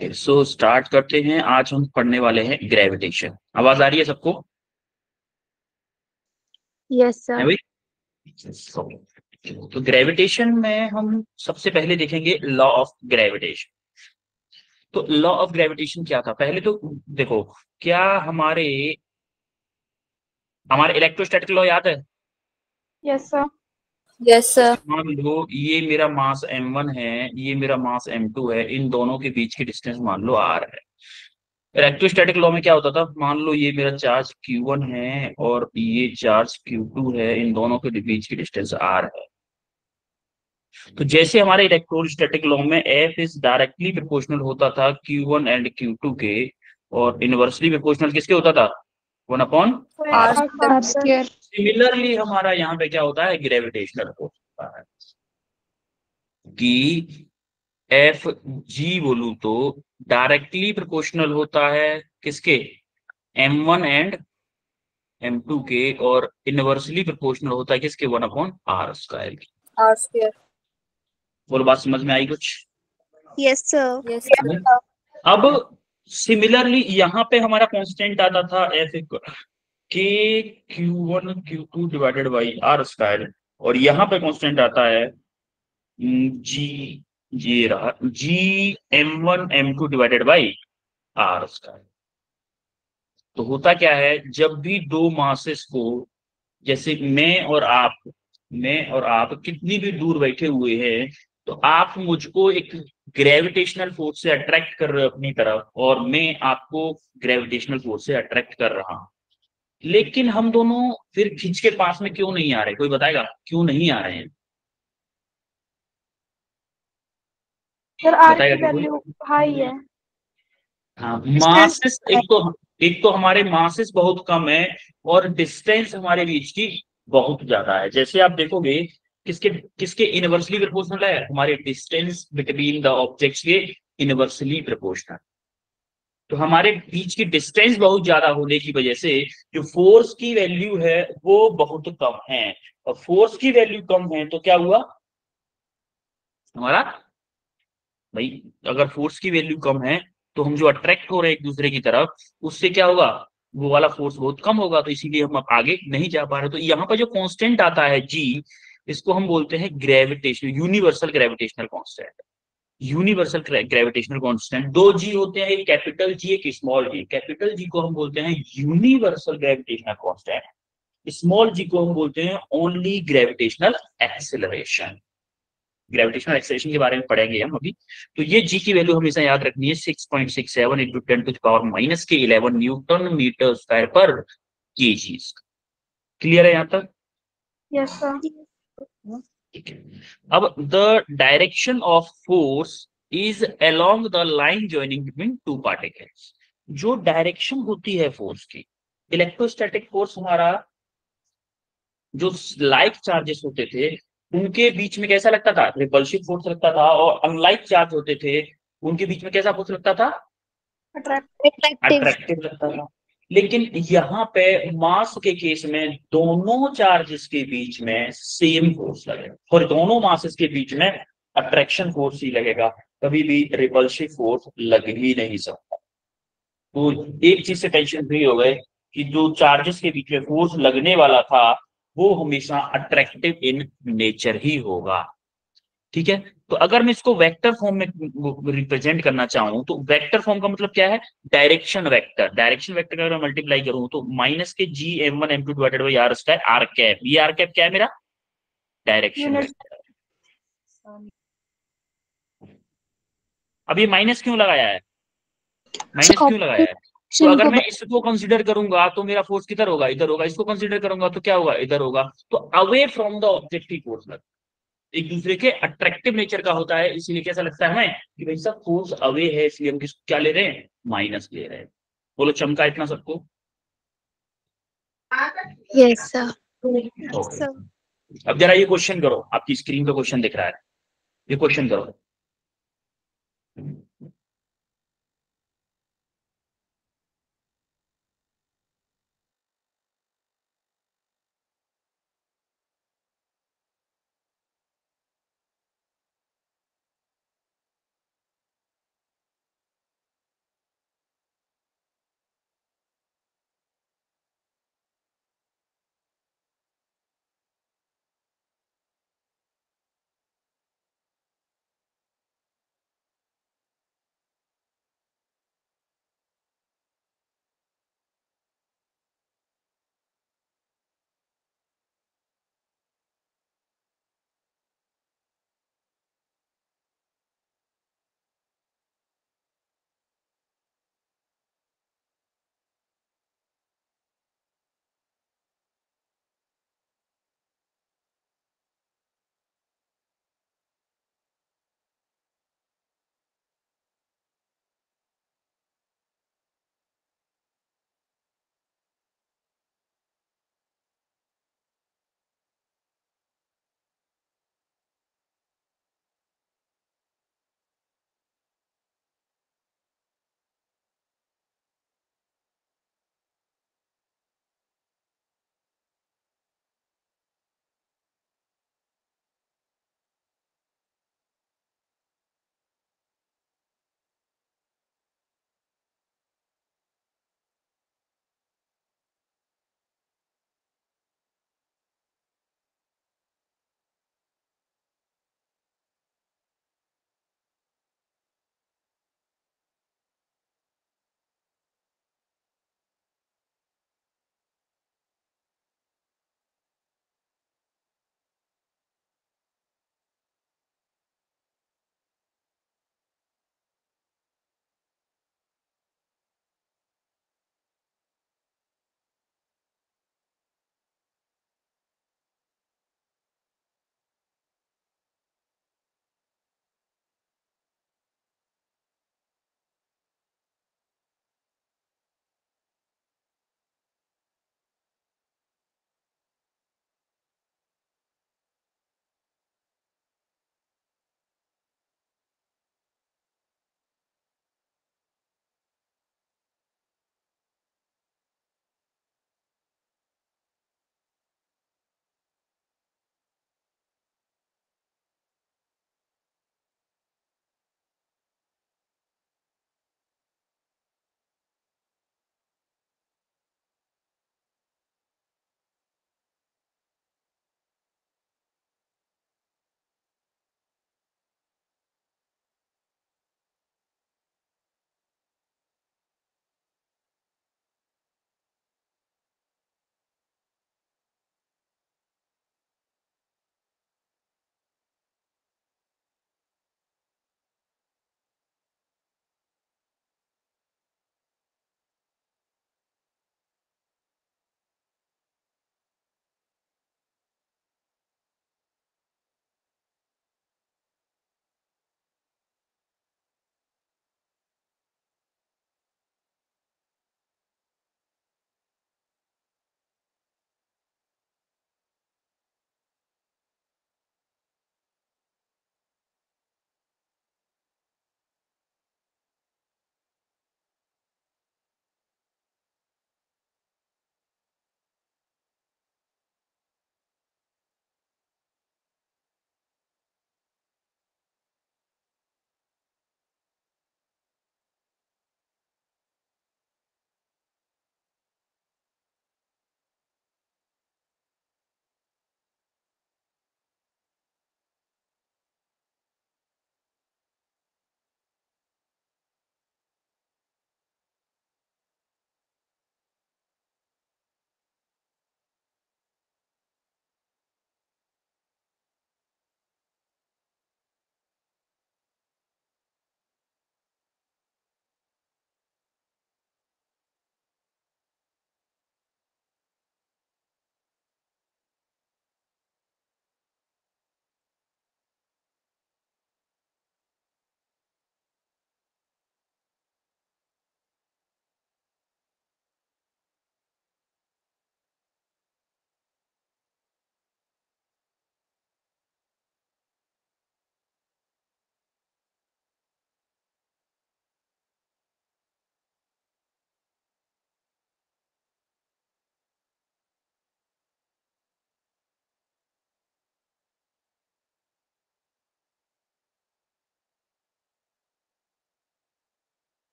So start करते हैं। आज हम पढ़ने वाले हैं ग्रेविटेशन। आवाज आ रही है सबको? यस है सर। भाई? तो ग्रेविटेशन में हम सबसे पहले देखेंगे लॉ ऑफ ग्रेविटेशन। तो लॉ ऑफ ग्रेविटेशन क्या था पहले तो देखो। क्या हमारे हमारे इलेक्ट्रोस्टैटिक लॉ याद है? Yes sir. Yes sir. जैसे मान लो ये मेरा मास m1 है, ये मेरा मास m2 है, इन दोनों के बीच की डिस्टेंस मान लो r है। इलेक्ट्रोस्टैटिक लॉ में क्या होता था, मान लो ये मेरा चार्ज q1 है और ये चार्ज q2 है, इन दोनों के बीच की डिस्टेंस r है। तो जैसे हमारे इलेक्ट्रोस्टैटिक लॉ में F इज डायरेक्टली प्रोपोर्शनल होता था Q1 एंड Q2 के, और इनवर्सली प्रोपोर्शनल किसके होता था? 1/r। Are square. सिमिलरली हमारा यहाँ पे क्या होता है, ग्रेविटेशनल फोर्स होता है कि एफ जी बोलू तो डायरेक्टली प्रोपोर्शनल होता है किसके? m1 एंड m2 के, और इनवर्सली प्रोपोर्शनल होता है किसके? 1/r स्क्वायर की। R square. बोलो, बात समझ में आई कुछ? Yes sir. Yes sir. अब सिमिलरली यहाँ पे हमारा कांस्टेंट आता था एफ के Q1 Q2 divided by are square, और यहाँ पे कांस्टेंट आता है जी, ये रहा G m1 m2 divided by are square. तो होता क्या है, जब भी दो मासेस को, जैसे मैं और आप कितनी भी दूर बैठे हुए हैं, तो आप मुझको एक ग्रेविटेशनल फोर्स से अट्रैक्ट कर रहे हो अपनी तरफ, और मैं आपको ग्रेविटेशनल फोर्स से अट्रैक्ट कर रहा हूं। लेकिन हम दोनों फिर खिंच के पास में क्यों नहीं आ रहे? कोई बताएगा क्यों नहीं आ रहे हैं? सर आर बताएगा की क्या कोई? वैल्यू हाई है। हाँ, डिस्टेंस। मासेस एक तो हमारे मासेस बहुत कम है, और डिस्टेंस हमारे बीच की बहुत ज्यादा है। जैसे आप देखोगे, किसके किसके इनवर्सली प्रोपोर्शनल है? हमारे डिस्टेंस बिटवीन द ऑब्जेक्ट्स के इनवर्सली प्रोपोर्शनल। तो हमारे बीच की डिस्टेंस बहुत ज्यादा होने की वजह से जो फोर्स की वैल्यू है वो बहुत कम है। और फोर्स की वैल्यू कम है तो क्या हुआ हमारा? भाई, अगर फोर्स की वैल्यू कम है तो हम जो अट्रैक्ट हो रहे हैं एक दूसरे की तरफ, उससे क्या होगा? वो वाला फोर्स बहुत कम होगा, तो इसीलिए हम अब आगे नहीं जा पा रहे। तो यहाँ पर जो कांस्टेंट आता है जी, इसको हम बोलते हैं gravitation universal gravitational constant. Universal gravitational constant दो जी होते हैं, एक कैपिटल जी एक स्मॉल जी। कैपिटल जी को हम बोलते हैं यूनिवर्सल ग्रेविटेशनल कांस्टेंट, स्मॉल जी को हम बोलते हैं only gravitational acceleration. Gravitational acceleration के बारे में पढ़ेंगे हम अभी। तो ये जी की वैल्यू हमेशा याद रखनी है, 6.67 इंटू 10⁻⁻11 न्यूटन मीटर स्क्वायर पर केजी। क्लियर है यहाँ तक? Yes sir. ठीक है। अब the direction of force is along the line joining between two particles. जो डायरेक्शन होती है फोर्स की, इलेक्ट्रोस्टैटिक फोर्स हमारा, जो लाइक चार्जेस होते थे उनके बीच में कैसा लगता था? रिपल्सिव फोर्स लगता था। और अनलाइक चार्ज होते थे उनके बीच में कैसा फोर्स लगता था? अट्रैक्टिव। अट्रैक्टिव लगता था। लेकिन यहाँ पे मास के केस में दोनों चार्जेस के बीच में सेम फोर्स लगेगा, और दोनों मासेस के बीच में अट्रैक्शन फोर्स ही लगेगा, कभी भी रिपल्सिव फोर्स लग ही नहीं सकता। तो एक चीज से टेंशन फ्री हो गए कि जो चार्जेस के बीच में फोर्स लगने वाला था वो हमेशा अट्रैक्टिव इन नेचर ही होगा। ठीक है। तो अगर मैं इसको वेक्टर फॉर्म में रिप्रेजेंट करना चाहूं, तो वेक्टर फॉर्म का मतलब क्या है? Direction vector. डायरेक्शन वेक्टर अगर मल्टीप्लाई करूं तो माइनस के G m1 m2 divided by are square r cap. ये आर कैप क्या है मेरा? Direction unit. वेक्टर। अब ये माइनस क्यों लगाया है? माइनस क्यों लगाया है? तो ऑप्शन अगर को मैं इसको कंसीडर करूंगा तो मेरा फोर्स किधर होगा? इधर होगा। इसको कंसीडर करूंगा तो क्या होगा? इधर होगा। तो away from the objective force लगता है, एक दूसरे के अट्रैक्टिव नेचर का होता है। इसीलिए कैसा लगता है हमें कि भाई सब फोर्स अवे है, इसलिए हम किसको क्या ले रहे हैं? माइनस ले रहे हैं। बोलो, चमका इतना सबको? Yes sir. ओके। अब जरा ये क्वेश्चन करो, आपकी स्क्रीन पे क्वेश्चन दिख रहा है, ये क्वेश्चन करो।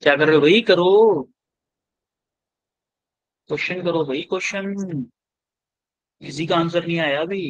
क्या कर रहे हो भाई? करो, क्वेश्चन करो भाई, क्वेश्चन। किसी का आंसर नहीं आया अभी।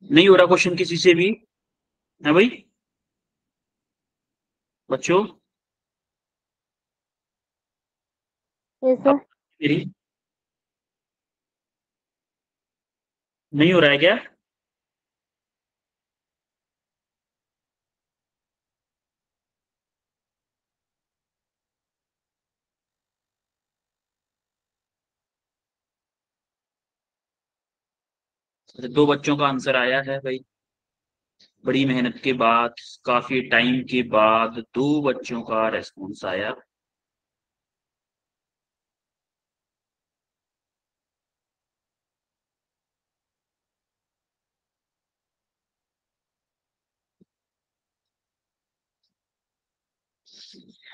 नहीं हो रहा क्वेश्चन किसी से भी? है भाई बच्चों? यस अब सर। मेरी नहीं हो रहा है क्या? अच्छा, 2 बच्चों का आंसर आया है भाई। बड़ी मेहनत के बाद, काफ़ी टाइम के बाद 2 बच्चों का रिस्पॉन्स आया।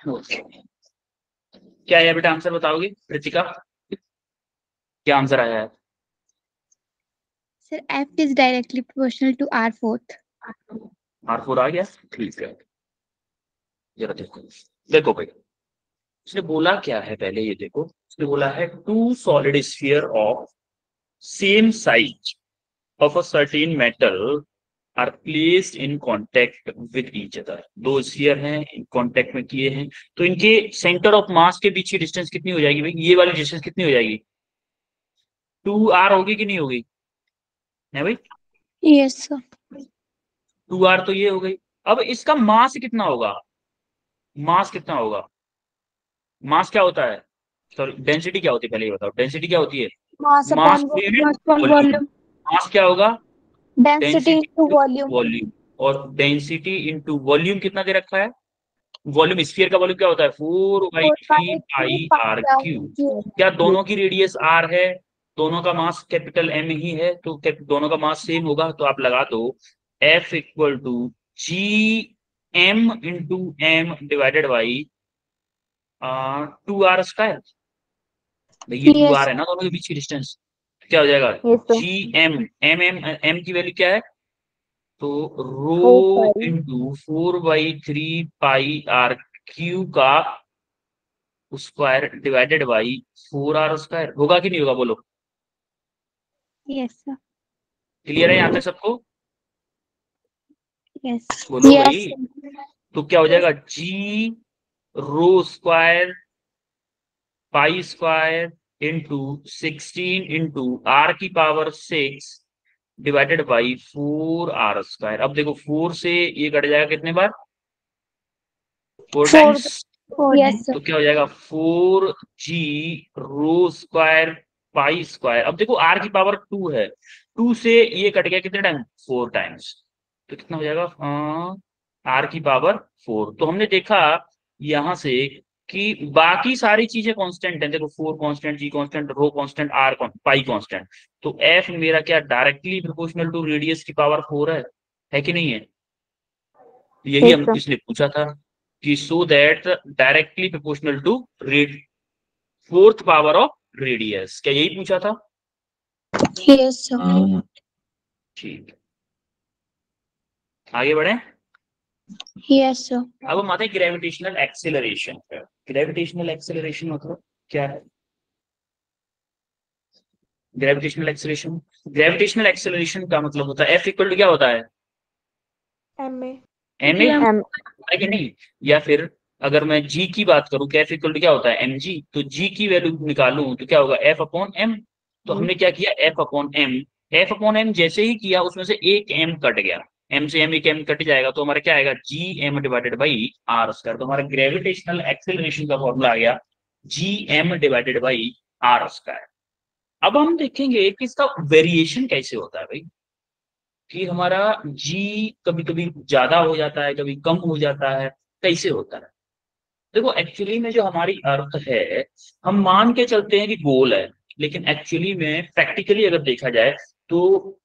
ओके। क्या आया बेटा, आंसर बताओगे? कृतिका, क्या आंसर आया है? Sir F is directly proportional to R4th. R4 आ गया, ठीक है। जरा देखो भाई, उसने बोला क्या है, पहले ये देखो, उसने बोला है two solid sphere of same size of a certain metal are placed in contact with each other. दो स्फीयर हैं, कांटेक्ट में किए हैं, तो इनके सेंटर ऑफ मास के बीच की डिस्टेंस कितनी हो जाएगी भाई? ये वाली डिस्टेंस कितनी हो जाएगी? 2r होगी कि नहीं होगी? है भाई, यस सर। 2r तो ये हो गई। अब इसका मास कितना होगा? मास कितना होगा? मास क्या होता है, सॉरी डेंसिटी क्या होती है, पहले ये बताओ, डेंसिटी क्या होती है? मास मास अपॉन वॉल्यूम। वॉल्यूम। मास क्या होगा? Density density into volume. Volume. और डेंसिटी इंटू वॉल्यूम कितना दे रखा है? वॉल्यूम, स्फीयर का वॉल्यूम क्या होता है? 4/3 पाई आर क्यूब। क्या दोनों की रेडियस आर है, दोनों का मास कैपिटल एम ही है, तो दोनों का मास सेम होगा, तो आप लगा दो F equal to G M into M divided by 2r²। ये 2r है ना दोनों के बीच की डिस्टेंस, क्या हो जाएगा? जी एम, एम की वैल्यू क्या है? तो रो इंटू 4/3 पाई r³ का स्क्वायर डिवाइडेड बाई 4r² होगा कि नहीं होगा, बोलो। Yes sir. क्लियर है यहाँ तक सबको? यस बोलो भाई। तो क्या हो जाएगा? G rho square pi square into 16 into r⁻6 divided by 4r²। अब देखो 4 से ये कट जाएगा कितने बार? 4 टाइम्स। यस तो क्या हो जाएगा? 4g रो स्क्वायर पाई स्क्वायर। अब देखो r⁻2 है, 2 से ये कट गया कितने टाइम? 4 टाइम्स। तो कितना हो जाएगा? r⁻4। तो हमने देखा यहां से कि बाकी सारी चीजें कांस्टेंट हैं। देखो 4 कांस्टेंट, g कांस्टेंट, रो कांस्टेंट, r पाई कांस्टेंट। तो f मेरा क्या डायरेक्टली प्रोपोर्शनल टू रेडियस की पावर 4 है कि नहीं है? यही हम इसने पूछा था कि so that directly proportional to rad 4th power of radius, क्या यही पूछा था? Yes sir. ठीक, आगे बढ़े। Yes sir. अब हम आते हैं ग्रेविटेशनल एक्सेलरेशन पर। ग्रेविटेशनल एक्सेलरेशन मतलब क्या है? ग्रेविटेशनल एक्सेलरेशन, ग्रेविटेशनल एक्सेलरेशन का मतलब होता है एफ इक्वल टू क्या होता है? M A. एम ए है कि नहीं? या फिर अगर मैं जी की बात करूं, एफ इक्वल टू क्या होता है? M G. तो जी की वैल्यू निकालूं तो क्या होगा? F upon M. तो हमने क्या किया? F upon M. F upon M जैसे ही किया उसमें से एक एम कट गया, एम से एम एक एम कट जाएगा, तो हमारा क्या आएगा? G M divided by r²। तो हमारा ग्रेविटेशनल एक्सेलरेशन का फॉर्मूला आ गया G M divided by r²। अब हम देखेंगे कि इसका वेरिएशन कैसे होता है भाई, कि हमारा जी कभी कभी ज्यादा हो जाता है, कभी कम हो जाता है, कैसे होता है? देखो एक्चुअली में जो हमारी अर्थ है, हम मान के चलते हैं कि गोल है, लेकिन एक्चुअली में प्रैक्टिकली अगर देखा जाए तो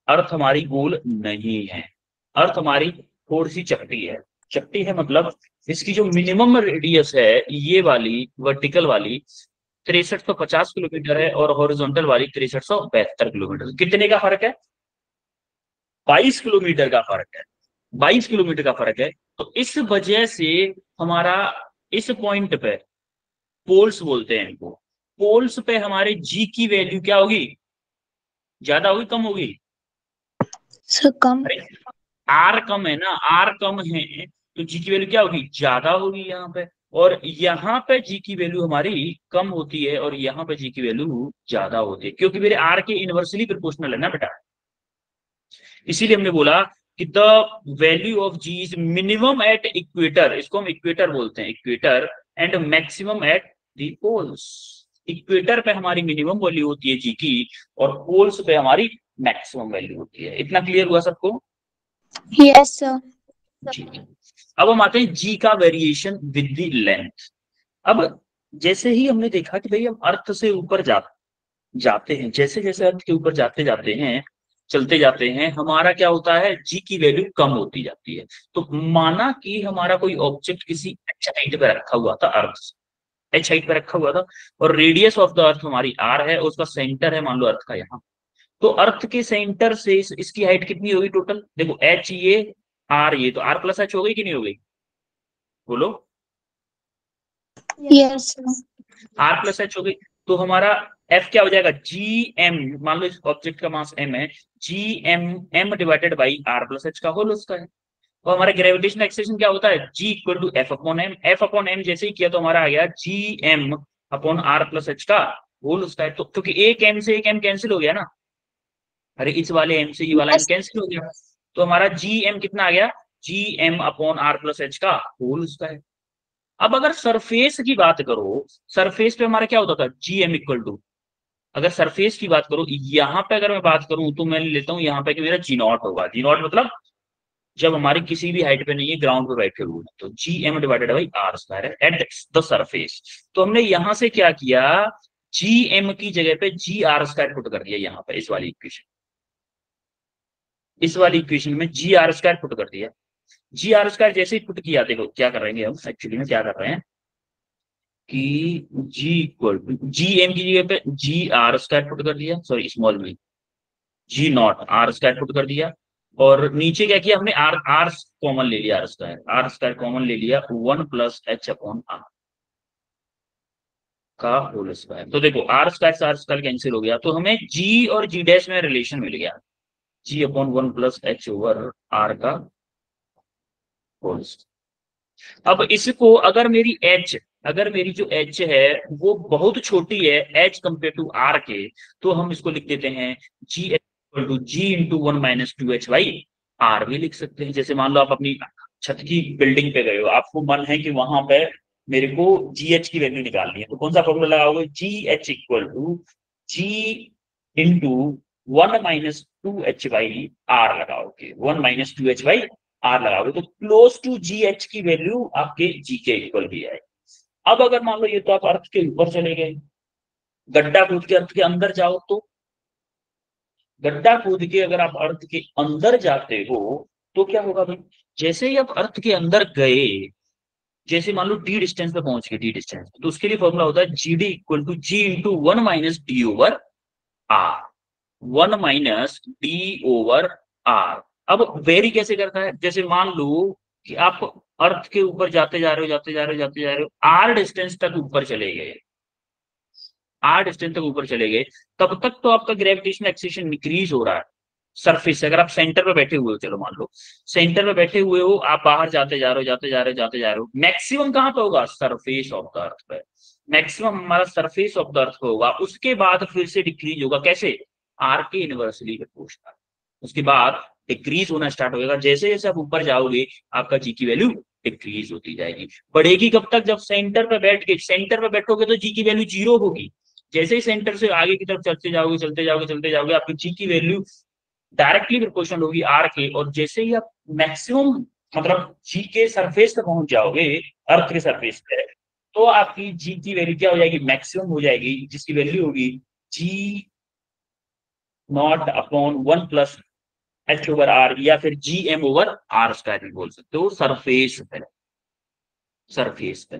अर्थ हमारी गोल नहीं है। अर्थ हमारी थोड़ी सी चपटी है। चपटी है मतलब इसकी जो मिनिमम रेडियस है, ये वाली वर्टिकल वाली 6350 किलोमीटर है, और हॉरिजॉन्टल वाली 6372 किलोमीटर। कितने का फर्क है? 22 किलोमीटर का फर्क है। 22 किलोमीटर का फर्क है। तो इस वजह से हमारा इस पॉइंट पे, पोल्स बोलते हैं इनको, पोल्स पे हमारे जी की वैल्यू क्या होगी? ज्यादा होगी, कम होगी? Sir come. आर कम है ना, आर कम है, तो जी की वैल्यू क्या होगी? ज्यादा होगी यहाँ पे। और यहाँ पे जी की वैल्यू हमारी कम होती है, और यहाँ पे जी की वैल्यू ज्यादा होती है, क्योंकि मेरे आर के इनवर्सली प्रोपोर्शनल है ना बेटा। इसीलिए हमने बोला कि the value of G is minimum at equator, इसको हम इक्वेटर बोलते हैं, equator, and maximum at the poles. Equator पे हमारी मिनिमम वैल्यू होती है जी की, और पोल्स पे हमारी मैक्सिमम वैल्यू होती है। इतना क्लियर हुआ सबको? Yes sir. ठीक है। अब हम आते हैं जी का वेरिएशन विद द लेंथ। अब जैसे ही हमने देखा कि भाई हम अर्थ से ऊपर जाते हैं, जैसे जैसे अर्थ के ऊपर जाते जाते हैं, चलते जाते हैं, हमारा क्या होता है? जी की वैल्यू कम होती जाती है। तो माना कि हमारा कोई ऑब्जेक्ट किसी एच हाइट पे रखा हुआ था, अर्थ एच हाइट पे रखा हुआ था, और रेडियस ऑफ द अर्थ हमारी आर है, उसका सेंटर है मान लो अर्थ का यहाँ। तो अर्थ के सेंटर से इसकी हाइट कितनी होगी टोटल? देखो एच ये आर, ये तो आर प्लस एच हो गई कि नहीं हो गई, बोलो। Yes, sir. R plus H हो गई, तो हमारा एफ क्या हो जाएगा, जी एम, मान लो इस ऑब्जेक्ट का मास एम है, G M, M divided by R plus H का होल उसका है। तो हमारा ग्रेविटेशनल एक्सेलरेशन क्या होता है, G equal to F upon M, F upon M जैसे ही किया तो हमारा आ गया G M upon R plus H का होल उसका है। तो क्योंकि एक एम से एक एम कैंसिल हो गया ना, अरे इस वाले एम से ये वाला एम Yes, कैंसिल हो गया, तो हमारा जी एम कितना आ गया, G M upon R plus H का होल उसका है। अब अगर सरफेस की बात करो, सरफेस पे हमारा क्या होता था, जी एम इक्वल टू, अगर सरफेस की बात करो यहाँ पे, अगर मैं बात करूं तो मैं लेता हूं यहाँ पे कि मेरा जी नॉट होगा, जी नॉट मतलब जब हमारी किसी भी हाइट पे नहीं है, ग्राउंड पे बैठे हुए हैं, तो G M divided by are square है एट द सरफेस। तो हमने यहां से क्या किया, जी एम की जगह पे जी आर स्क्वायर पुट कर दिया यहाँ पे, इस वाली इक्वेशन, इस वाली इक्वेशन में जी आर स्क्वायर पुट कर दिया। जी आर स्क्वायर जैसे ही पुट किया, देखो क्या कर रहे हैं हम, एक्चुअली में क्या कर रहे हैं कि जी इक्वल टू जी एम की जगह पे जी आर स्क्वायर पुट कर दिया, सॉरी स्मॉल में जी नॉट आर स्क्वायर पुट कर दिया, और नीचे क्या किया हमने, आर आर कॉमन ले लिया, आर स्क्वायर कॉमन ले लिया, one plus H upon R का होल स्क्वायर। तो देखो आर स्क्वायर से आर स्क्वायर कैंसिल हो गया, तो हमें जी और जी डैश में रिलेशन मिल गया, G upon one plus H over R का होल। अब इसको अगर मेरी एच, अगर मेरी जो एच है वो बहुत छोटी है एच कंपेयर टू आर के, तो हम इसको लिख देते हैं G H equal to G into one minus two H by R भी लिख सकते हैं। जैसे मान लो आप अपनी छत की बिल्डिंग पे गए हो, आपको मन है कि वहां पे मेरे को जी एच की वैल्यू निकालनी है, तो कौन सा फॉर्मूला लगाओगे, G H equal to G into one minus two H by R लगाओगे, one minus two H by R लगाओगे, तो क्लोज टू जी एच की वैल्यू आपके जी के इक्वल भी है। अब अगर मान लो ये तो आप अर्थ के ऊपर चले गए, गड्ढा कूद के अर्थ के अंदर जाओ, तो गड्ढा कूद के अगर आप अर्थ के अंदर जाते हो तो क्या होगा भाई, जैसे ही आप अर्थ के अंदर गए, जैसे मान लो डी डिस्टेंस पे पहुंच गए, डी डिस्टेंस, तो उसके लिए फॉर्मूला होता है G D equal to G into one minus D over R, one minus D over R. अब वेरी कैसे करता है, जैसे मान लो कि आप अर्थ के ऊपर जाते जा रहे हो, जाते जा रहे हो, जाते जा रहे हो, आर डिस्टेंस तक ऊपर चले गए, आर डिस्टेंस तक ऊपर चले गए, तब तक तो आपका ग्रेविटेशनल एक्सेलरेशन इंक्रीज हो रहा है सरफेस से। अगर आप सेंटर पे बैठे हुए हो, चलो मान लो सेंटर पे बैठे हुए हो, आप बाहर जाते जा रहे हो, जाते जा रहे हो, जाते जा रहे हो, मैक्सिमम कहां पे होगा, सरफेस ऑफ द अर्थ पे, मैक्सिमम हमारा सरफेस ऑफ द अर्थ पे होगा, उसके बाद फिर से डिक्रीज होगा, कैसे, आर के इनवर्सली प्रोपोर्शनल, उसके बाद डिक्रीज होना स्टार्ट होगा, जैसे जैसे आप ऊपर जाओगे आपका जी की वैल्यू डिक्रीज होती जाएगी, बढ़ेगी कब तक, जब सेंटर पे बैठ के, सेंटर पे बैठोगे तो जी की वैल्यू जीरो होगी, जैसे ही सेंटर से आगे की तरफ चलते जाओगे, चलते जाओगे, चलते जाओगे, आपकी जी की वैल्यू डायरेक्टली प्रोपोर्शनल होगी आर के, और जैसे ही आप मैक्सिमम मतलब जी के सरफेस पे पहुंच जाओगे, अर्थ के सरफेस पे, तो आपकी जी की वैल्यू क्या हो जाएगी, मैक्सिमम हो जाएगी, जिसकी वैल्यू होगी G naught upon one plus H over R, या फिर G M over R square भी बोल सकते हो, सरफेस पे, सरफेस पे।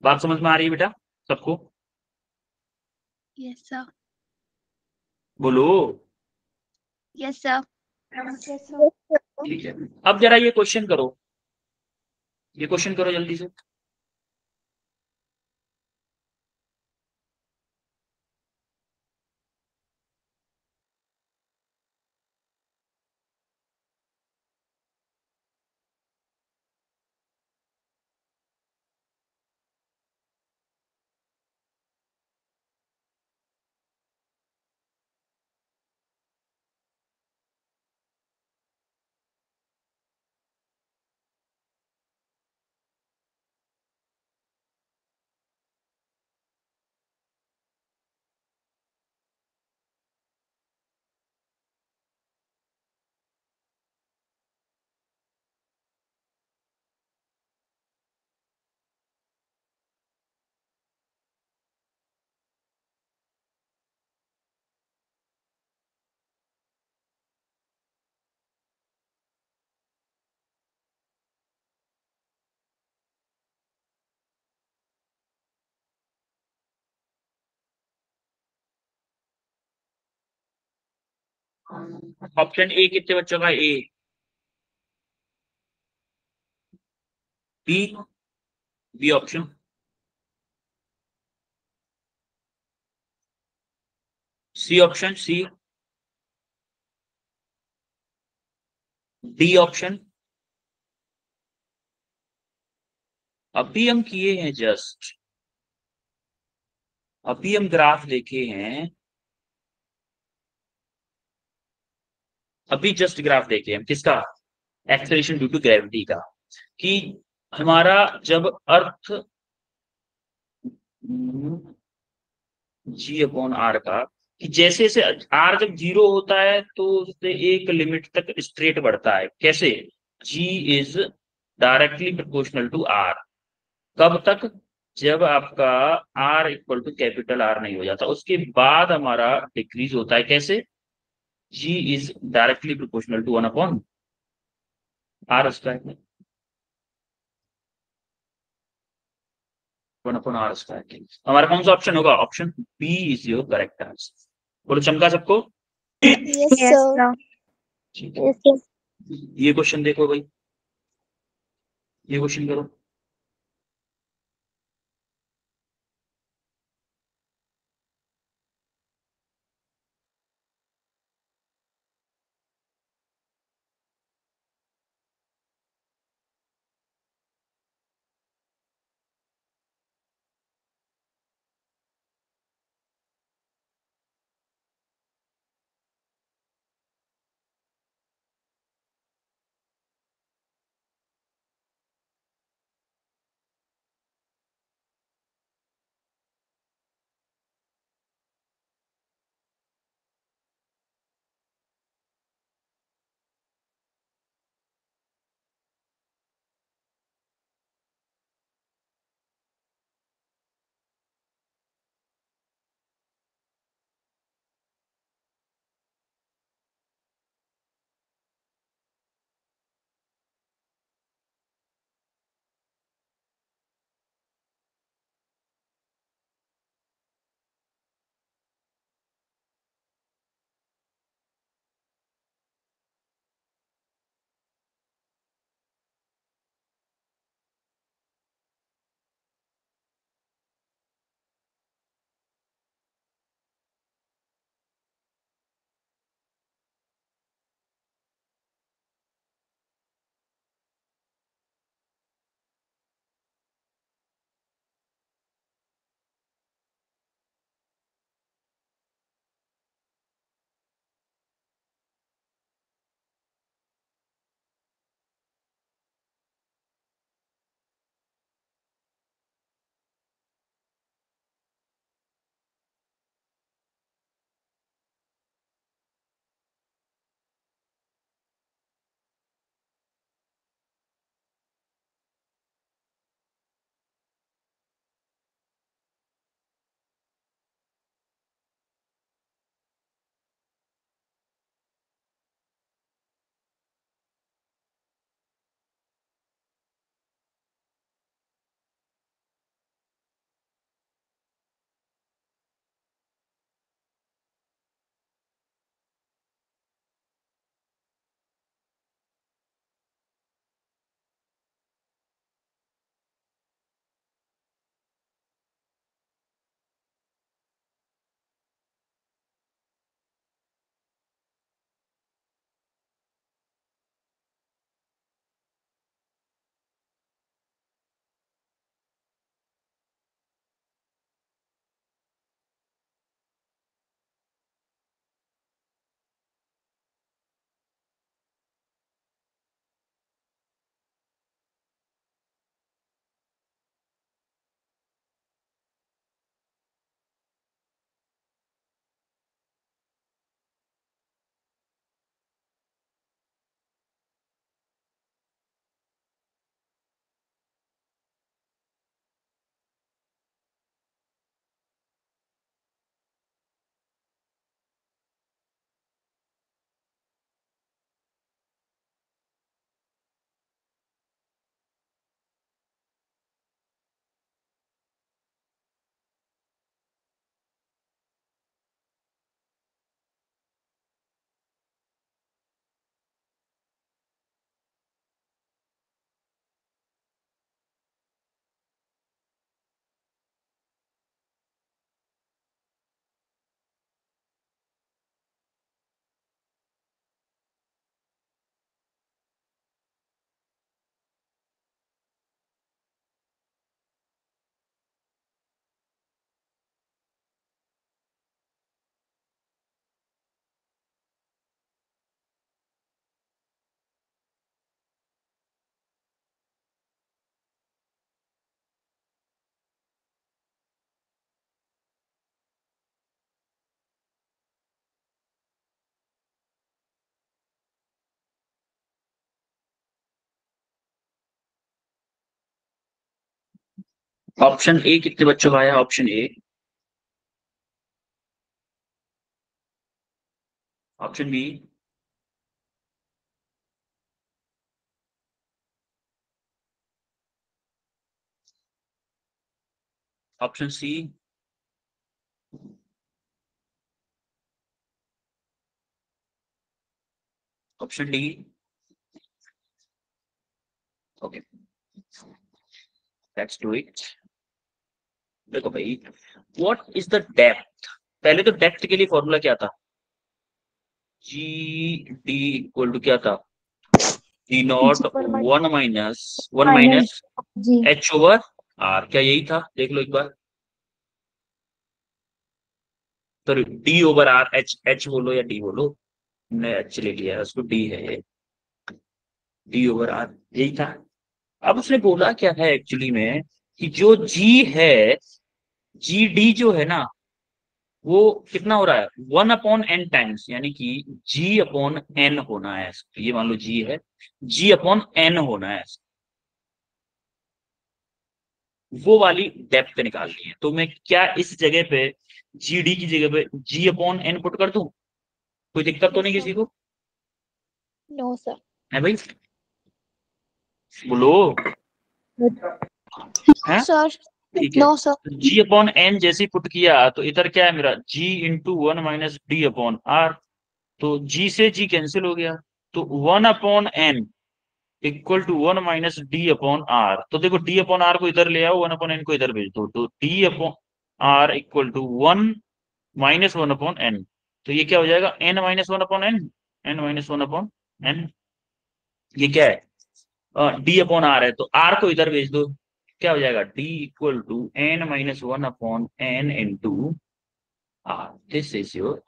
बात समझ में आ रही है बेटा सबको, yes, sir. बोलो। Yes, sir. Yes, sir. ठीक है, अब जरा ये क्वेश्चन करो, ये क्वेश्चन करो जल्दी से। ऑप्शन ए कितने बच्चों का, A, B, B option, C option, C, D option. अभी हम किए हैं जस्ट, अभी हम ग्राफ देखे हैं, अभी जस्ट ग्राफ देखे हम किसका, एक्सेलरेशन ड्यू टू ग्रेविटी का, कि हमारा जब अर्थ जी अपॉन आर का, कि जैसे जैसे आर जब जीरो होता है तो उससे एक लिमिट तक स्ट्रेट बढ़ता है, कैसे, G is directly proportional to R, कब तक, जब आपका R equal to capital R नहीं हो जाता, उसके बाद हमारा डिक्रीज होता है, कैसे, G is directly proportional to one upon R square, one upon R square. हमारा कौन सा ऑप्शन होगा, option B is your correct answer. बोलो चमका सबको। Yes, sir. ठीक है, ये क्वेश्चन देखो भाई, ये क्वेश्चन करो। ऑप्शन ए कितने बच्चों का आया? Option A, option B, option C, option D. Okay, let's do it. देखो भाई, व्हाट इज द डेप्थ? पहले तो डेप्थ के लिए फॉर्मूला क्या था? जी डी इक्वल टू क्या था? G naught one minus one minus minus G. H over R, क्या यही था? देख लो एक बार। तो D over R, H H बोलो या डी बोलो, हमने एच ले लिया है, उसको डी है ये, डी ओवर आर, यही था। अब उसने बोला क्या है एक्चुअली में, कि जो जी है, जी डी जो है ना, वो कितना हो रहा है? 1/n टाइम्स, यानी कि जी अपॉन एन होना है। ये मान लो जी है, जी अपॉन एन होना है, वो वाली डेप्थ निकालनी है। तो मैं क्या इस जगह पे जी डी की जगह पे जी अपॉन एन पुट कर दूं? कोई दिक्कत तो नहीं किसी को? No sir. है भाई, बोलो। है, सर ठीक है। No sir. G upon N जैसे ही पुट किया तो इधर क्या है मेरा? G into one minus D upon are. तो जी से जी कैंसिल हो गया, तो 1/n equal to 1 - d upon are. तो देखो, डी अपॉन आर को इधर ले आओ, 1/n को इधर भेज दो, तो D upon R equal to 1 - 1/n। तो ये क्या हो जाएगा? n - 1/n, n - 1/n। ये क्या है? डी अपॉन आर है, तो आर को इधर भेज दो, क्या हो जाएगा? D equal to n - 1/n into R. This is your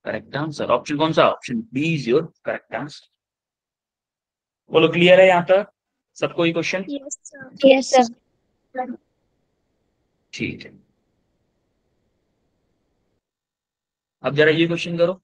correct answer. Option कौन सा? Option B is your correct answer. बोलो, क्लियर है यहाँ तक सबको ये question? Yes sir. Yes sir. ठीक है, अब जरा ये क्वेश्चन करो।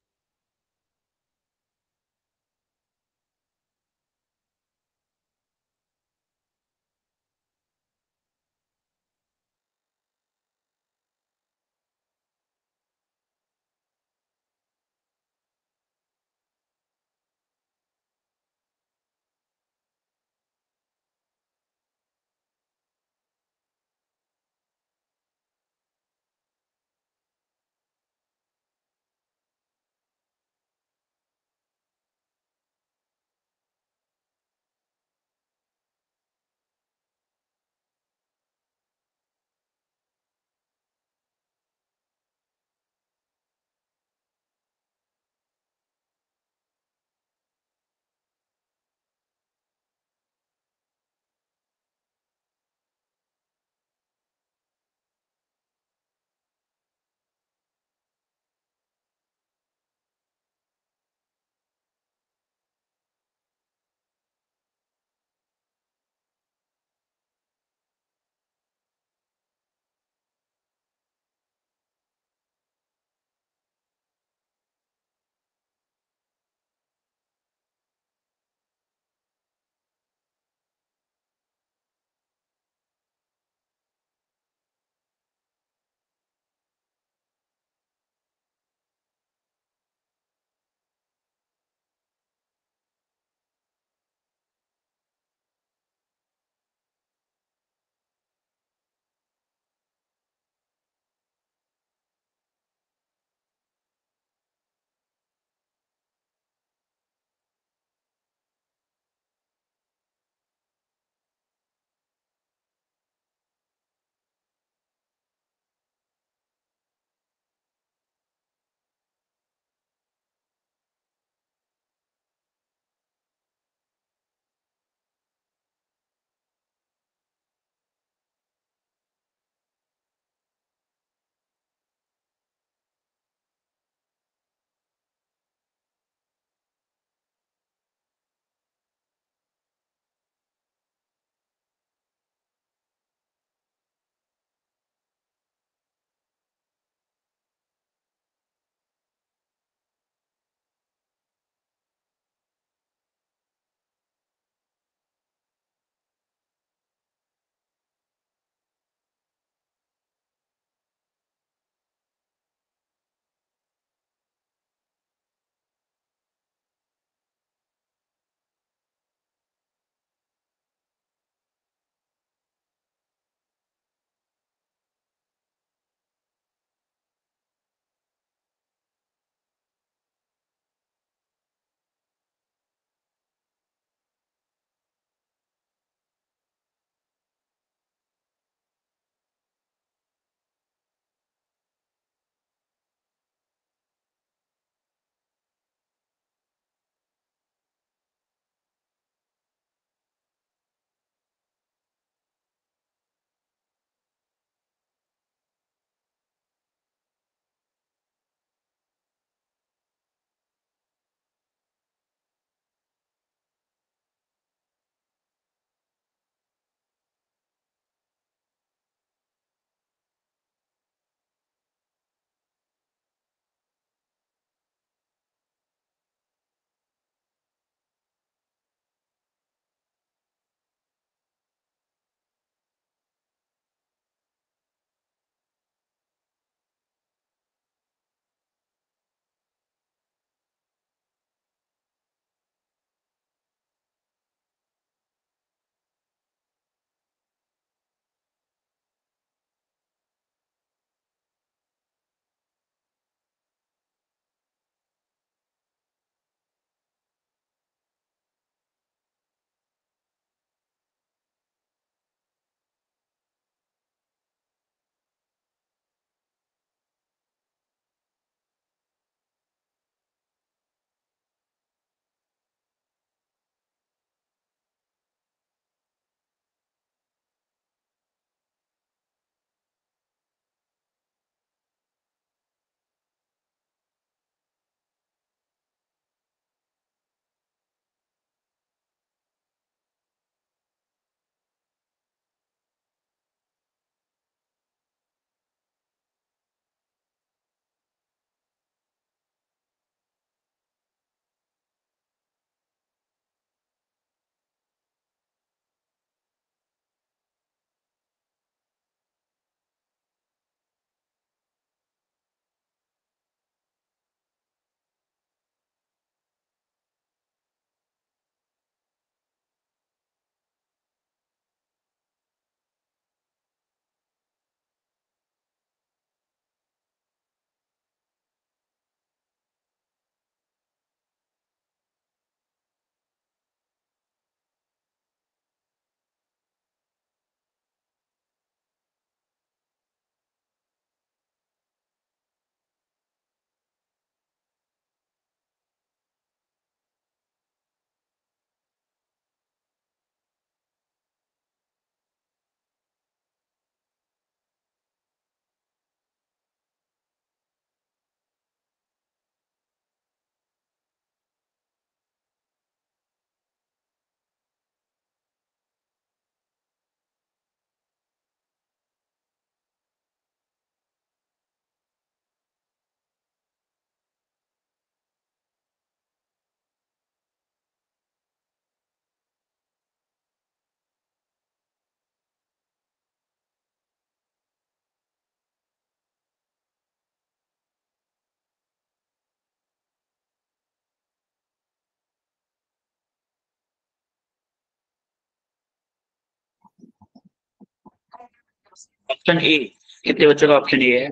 Option A. कितने बच्चों का ऑप्शन ए है?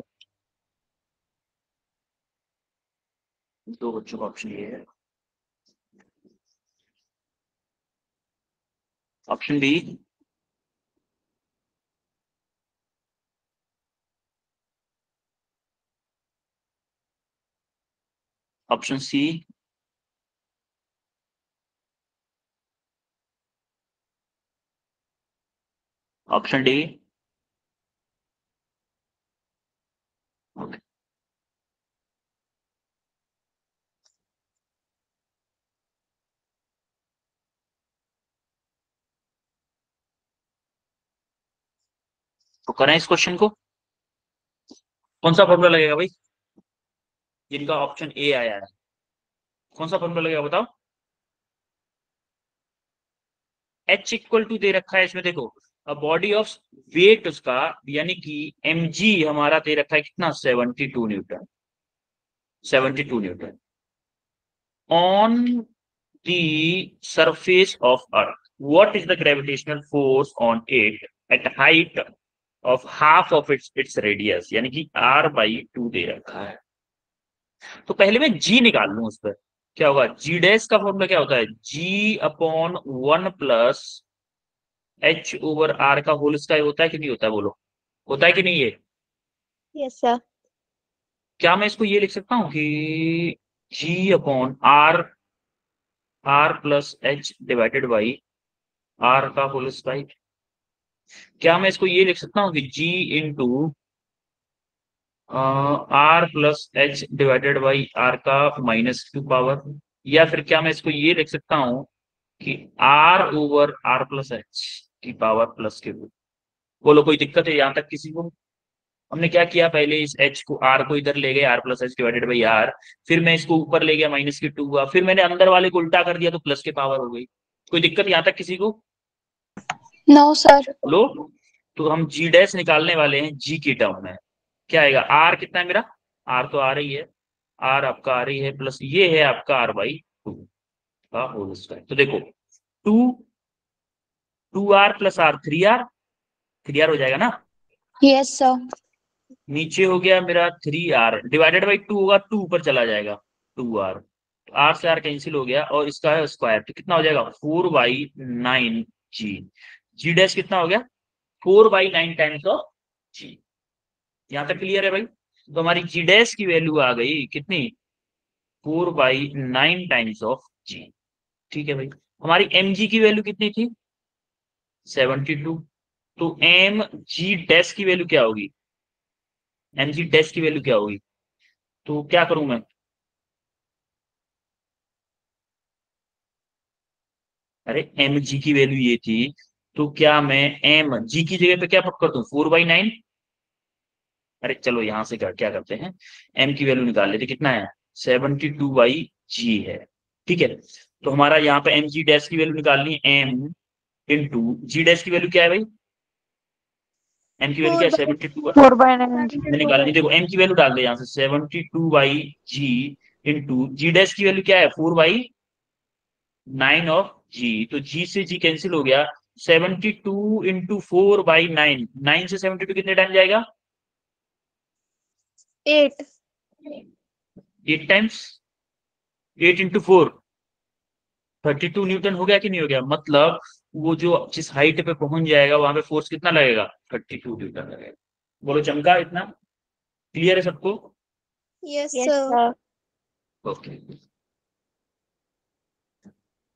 2 बच्चों का ऑप्शन ए है। Option B. Option C. Option D. Okay, तो करें इस क्वेश्चन को। कौन सा फॉर्मूला लगेगा भाई जिनका ऑप्शन ए आया है? कौन सा फॉर्मूला लगेगा बताओ। H इक्वल टू दे रखा है इसमें, देखो बॉडी ऑफ वेट उसका, यानी कि mg हमारा दे रखा है कितना, 72 Newton. 72 Newton on the surface of earth. What is the gravitational force on it at height of half of its radius, यानी कि r/2 दे रखा है। तो पहले मैं g निकाल लूं उस पर। क्या होगा, जी डैश का फॉर्मूला क्या होता है, g/1 प्लस h/r का होल स्क्वायर होता है कि नहीं होता है, बोलो होता है कि नहीं ये? Yes, sir. क्या मैं इसको ये लिख सकता हूँ कि g/r, r plus h divided by r का होल स्क्वायर? क्या मैं इसको ये लिख सकता हूँ कि g into r plus h divided by r का -2 पावर? या फिर क्या मैं इसको ये लिख सकता हूँ कि r/r प्लस h की पावर प्लस के रूट? बोलो कोई दिक्कत है यहाँ तक किसी को? हमने क्या किया, पहले इस h को, r को इधर ले गए, r plus H divided by r, फिर मैं इसको ऊपर ले गया -2 हुआ, फिर मैंने अंदर वाले को उल्टा कर दिया तो प्लस के पावर हो गई। कोई दिक्कत यहाँ तक किसी को? No, sir. लो, तो हम जी डैश निकालने वाले हैं जी की टर्म में। क्या आएगा, आर कितना है मेरा, आर तो आ रही है, आर आपका आ रही है, प्लस ये है आपका r/2 का होल स्क्वायर। तो देखो 2 2r plus r 3r, 3r हो जाएगा ना। Yes, sir. नीचे हो गया मेरा 3r डिवाइडेड बाई 2 होगा, 2 ऊपर चला जाएगा 2r, तो r से r कैंसिल हो गया और इसका है स्क्वायर, तो कितना हो जाएगा 4/9 जी। जी डैश कितना हो गया, 4/9 टाइम्स ऑफ जी। यहां तक क्लियर है भाई? तो हमारी जी डैश की वैल्यू आ गई कितनी, 4/9 टाइम्स ऑफ जी। ठीक है भाई। हमारी एम जी की वैल्यू कितनी थी, 72। तो एम जी डैश की वैल्यू क्या होगी, एम जी डैश की वैल्यू क्या होगी? तो क्या करूं मैं, अरे एम जी की वैल्यू ये थी, तो क्या मैं एम जी की जगह पे क्या पुट कर दूं, 4/9? अरे चलो यहां से क्या करते हैं, एम की वैल्यू निकाल लेते, कितना है 72/g है। ठीक है, तो हमारा यहाँ पे एम जी डैश की वैल्यू निकालनी है, एम इंटू जी डैश की वैल्यू क्या है भाई, एम की वैल्यू क्या है 72। 4/9. मैंने निकालनी, देखो एम की वैल्यू डाल दे यहाँ से 72/g इंटू जी डैश की वैल्यू क्या है 4/9 ऑफ जी, तो जी से जी कैंसिल हो गया, 72 इंटू 4/9, 9 से 72 कितने टाइम जाएगा, 8. 8 टाइम्स, 8 इंटू 4 32 न्यूटन हो गया कि नहीं हो गया? मतलब वो जो जिस हाइट पे पहुंच जाएगा वहां पे फोर्स कितना लगेगा, 32 न्यूटन लगेगा। बोलो चमका इतना? क्लियर है सबको? Yes, sir. ओके,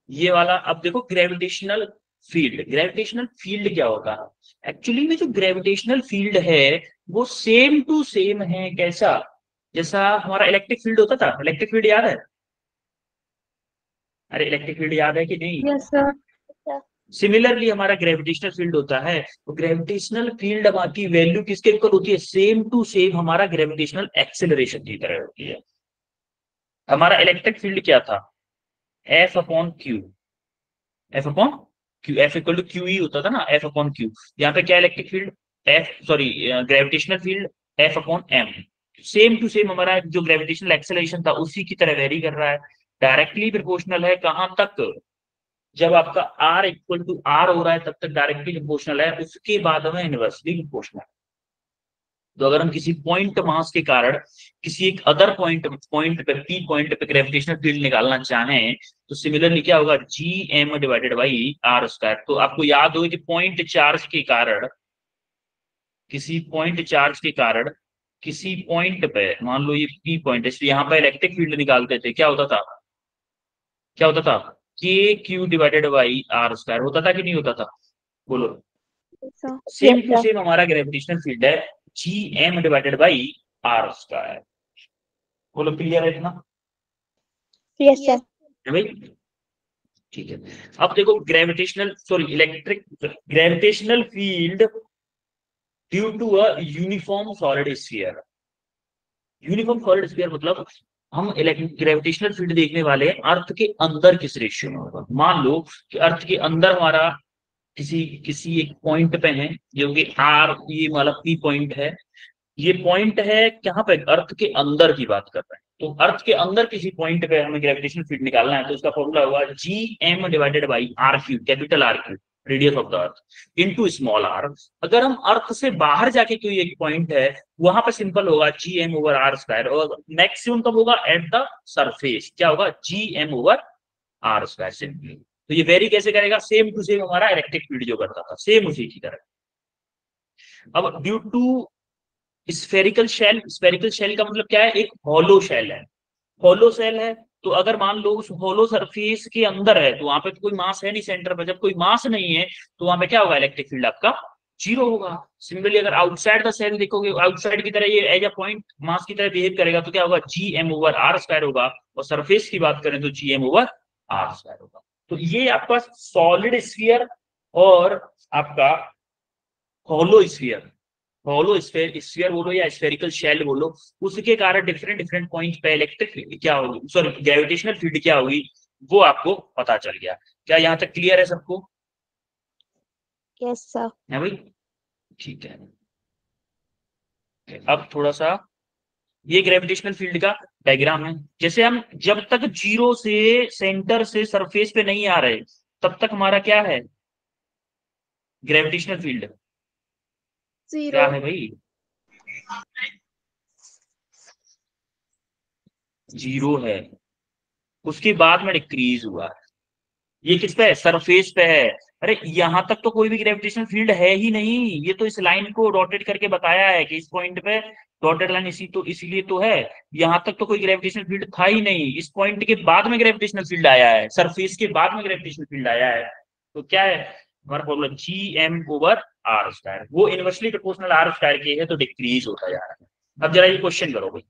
ये वाला अब देखो ग्रेविटेशनल फील्ड। ग्रेविटेशनल फील्ड क्या होता है, एक्चुअली में जो ग्रेविटेशनल फील्ड है वो सेम टू सेम है, कैसा, जैसा हमारा इलेक्ट्रिक फील्ड होता था। इलेक्ट्रिक फील्ड याद है? अरे इलेक्ट्रिक फील्ड याद है कि नहीं? Yes, sir. सिमिलरली हमारा ग्रेविटेशनल फील्ड होता है, तो ग्रेविटेशनल फील्ड की वैल्यू किसके इक्वल होती है, सेम टू सेम हमारा ग्रेविटेशनल एक्सेलरेशन की तरह होती है। हमारा इलेक्ट्रिक फील्ड क्या था, F/Q, F/Q, F equal to Q ही होता था ना, F/Q। यहाँ पे क्या electric field, gravitational field F/m। Same to same हमारा जो ग्रेविटेशनल एक्सेलरेशन था उसी की तरह वेरी कर रहा है, डायरेक्टली प्रोपोर्शनल है कहां तक, जब आपका आर इक्वल टू आर हो रहा है तब तक डायरेक्टली प्रोपोर्शनल है, उसके बाद में इनवर्सली प्रोपोर्शनल। तो अगर हम किसी पॉइंट मास के कारण किसी एक अदर पॉइंट पॉइंट पे पी पॉइंट पे ग्रेविटेशनल फील्ड निकालना चाहें तो सिमिलरली क्या होगा, G M divided by are square. तो आपको याद होगा कि पॉइंट चार्ज के कारण, किसी पॉइंट चार्ज के कारण किसी पॉइंट पे, मान लो ये पी पॉइंट है, इसलिए यहाँ पे इलेक्ट्रिक फील्ड निकालते थे, क्या होता था, क्या होता था, K Q divided by are square होता था कि नहीं होता था, बोलो। So, सेम टू सेम हमारा ग्रेविटेशनल फील्ड है G M divided by are square. बोलो क्लियर है इतना, yes, sir. है भाई? ठीक है। अब देखो gravitational sorry electric gravitational field due to a uniform solid sphere. Uniform solid sphere मतलब हम ग्रेविटेशनल फील्ड देखने वाले हैं अर्थ के अंदर किस रेशियो में होगा। मान लो कि अर्थ के अंदर हमारा किसी किसी एक पॉइंट पे है, जो कि आर ये वाला पी पॉइंट है, ये पॉइंट है कहाँ पे, अर्थ के अंदर की बात कर रहे हैं। तो अर्थ के अंदर किसी पॉइंट पे हमें ग्रेविटेशनल फील्ड निकालना है तो उसका फॉर्मूला होगा G M divided by R cube, capital R cube, radius of the earth into small R. अगर हम अर्थ से बाहर जाके कोई एक पॉइंट है, वहां पे सिंपल होगा G M over R square, और मैक्सिमम कब होगा, एट द सरफेस, क्या होगा, G M over R square simply. तो ये वेरी कैसे करेगा, सेम टू सेम हमारा इलेक्ट्रिक फील्ड जो करता था सेम उसी की तरह। अब ड्यू टू स्फेरिकल शेल का मतलब क्या है, एक हॉलो शेल है, हॉलो शेल है। तो अगर मान लो उस हॉलो सरफेस के अंदर है तो वहां पे तो कोई मास है नहीं सेंटर पर, जब कोई मास नहीं है तो वहां पे क्या होगा, इलेक्ट्रिक फील्ड आपका जीरो होगा। सिमिलरली अगर आउटसाइड द सेल देखोगे, आउटसाइड की तरह ये एज अ पॉइंट मास की तरह बिहेव करेगा तो क्या होगा, G M over R square होगा, और सरफेस की बात करें तो G M over R square होगा। तो ये आपका सॉलिड स्फीयर और आपका हॉलो स्फीयर, हॉलो स्फीयर बोलो या स्फेरिकल शेल बोलो, उसके कारण डिफरेंट डिफरेंट पॉइंट पे इलेक्ट्रिक फील्ड क्या होगी, सॉरी ग्रेविटेशनल फील्ड क्या होगी, वो आपको पता चल गया। क्या यहाँ तक क्लियर है सबको, Yes, sir. है भाई? ठीक है। अब थोड़ा सा ये ग्रेविटेशनल फील्ड का डायग्राम है। जैसे हम जब तक जीरो से सेंटर से सरफेस पे नहीं आ रहे तब तक हमारा क्या है, ग्रेविटेशनल फील्ड क्या 0. है भाई, जीरो है। उसके बाद में डिक्रीज हुआ, ये किस पे है, सरफेस पे है। अरे यहां तक तो कोई भी ग्रेविटेशनल फील्ड है ही नहीं, ये तो इस लाइन को डॉटेड करके बताया है कि इस पॉइंट पे डॉटेड लाइन इसी तो इसीलिए तो है। यहां तक तो कोई ग्रेविटेशनल फील्ड था ही नहीं, इस पॉइंट के बाद में ग्रेविटेशनल फील्ड आया है, सरफेस के बाद में ग्रेविटेशनल फील्ड आया है। तो क्या है हमारा formula, G M over R square, वो इनवर्सली प्रोपोर्शनल आर स्क्वायर के है तो डिक्रीज होता जा रहा है। अब जरा ये क्वेश्चन करो भाई,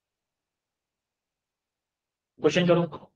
क्वेश्चन करो।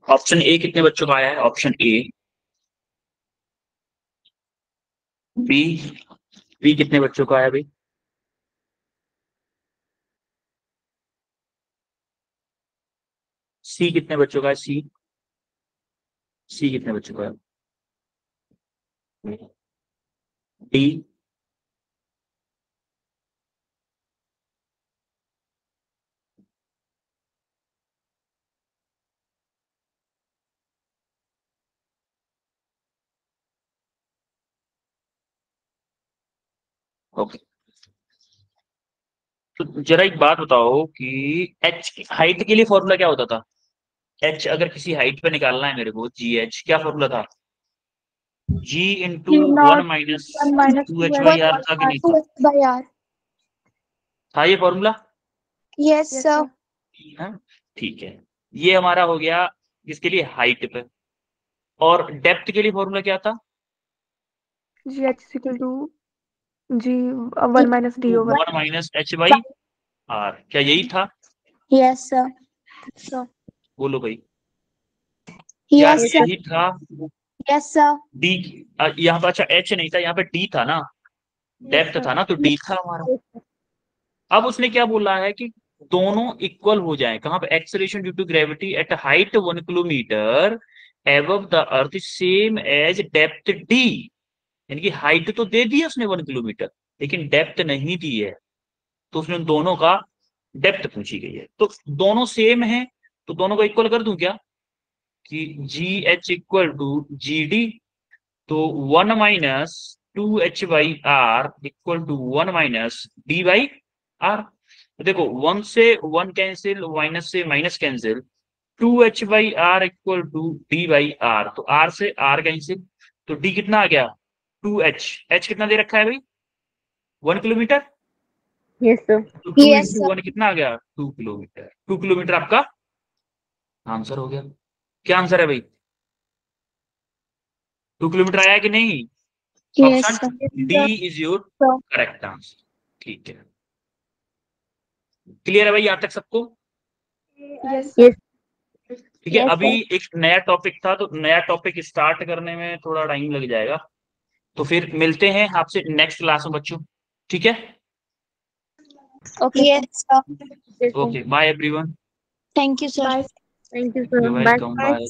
ऑप्शन ए कितने बच्चों का आया है? Option A. बी, बी कितने बच्चों का आया भाई? सी कितने बच्चों का है? सी, सी कितने बच्चों का है? D, okay. तो जरा एक बात बताओ कि एच हाइट के लिए फॉर्मूला क्या होता था? एच अगर किसी हाइट पे निकालना है मेरे को, जी एच क्या फॉर्मूला था? G into Q one naught minus 1 minus two 2 H by R h था कि नहीं था? 2 h by r. था ये फॉर्मूला? Yes, sir. हाँ, ठीक है। ये हमारा हो गया इसके लिए हाइट पे। और डेप्थ के लिए फॉर्मूला क्या था? GH is equal to G 1 minus D over. One minus H by R, क्या यही था? Yes, sir. So, बोलो भाई, क्या yes, sir. यही था? Yes, sir. डी, यहाँ पे अच्छा एच नहीं था, यहाँ पे डी था ना, डेप्थ था ना, तो डी था हमारा। अब उसने क्या बोला है कि दोनों इक्वल हो जाएं, कहां पे? Acceleration due to gravity at height 1 kilometre above the earth same as depth D. यानी कि हाइट तो दे दी है उसने 1 किलोमीटर, लेकिन डेप्थ नहीं दी है, तो उसने उन दोनों का डेप्थ पूछी गई है। तो दोनों सेम है, तो दोनों को इक्वल कर दूं क्या? कि G H equal to G D, तो 1 minus 2h by R equal to 1 minus D by R. देखो 1 से 1 कैंसिल, माइनस से minus cancel, 2h by R equal to D by R, तो आर से आर कैंसिल, तो D कितना आ गया? 2h। एच कितना दे रखा है भाई? 1 किलोमीटर। Yes, sir. तो 2 Yes, इंटू sir. 1 कितना आ गया? 2 किलोमीटर। 2 किलोमीटर आपका आंसर हो गया। क्या आंसर है भाई? 2 किलोमीटर आया कि नहीं? Yes, sir. Option D is your Sir. Correct answer. ठीक है, क्लियर है भाई यहां तक सबको? Yes. Yes. ठीक है, Yes, अभी sir. एक नया टॉपिक था, तो नया टॉपिक स्टार्ट करने में थोड़ा टाइम लग जाएगा, तो फिर मिलते हैं आपसे नेक्स्ट क्लास में बच्चों। ठीक है, Okay. Yes, sir. Yes, sir. Okay, bye everyone. Thank you, sir. Bye. Thank you, sir. You Bye. Welcome, bye.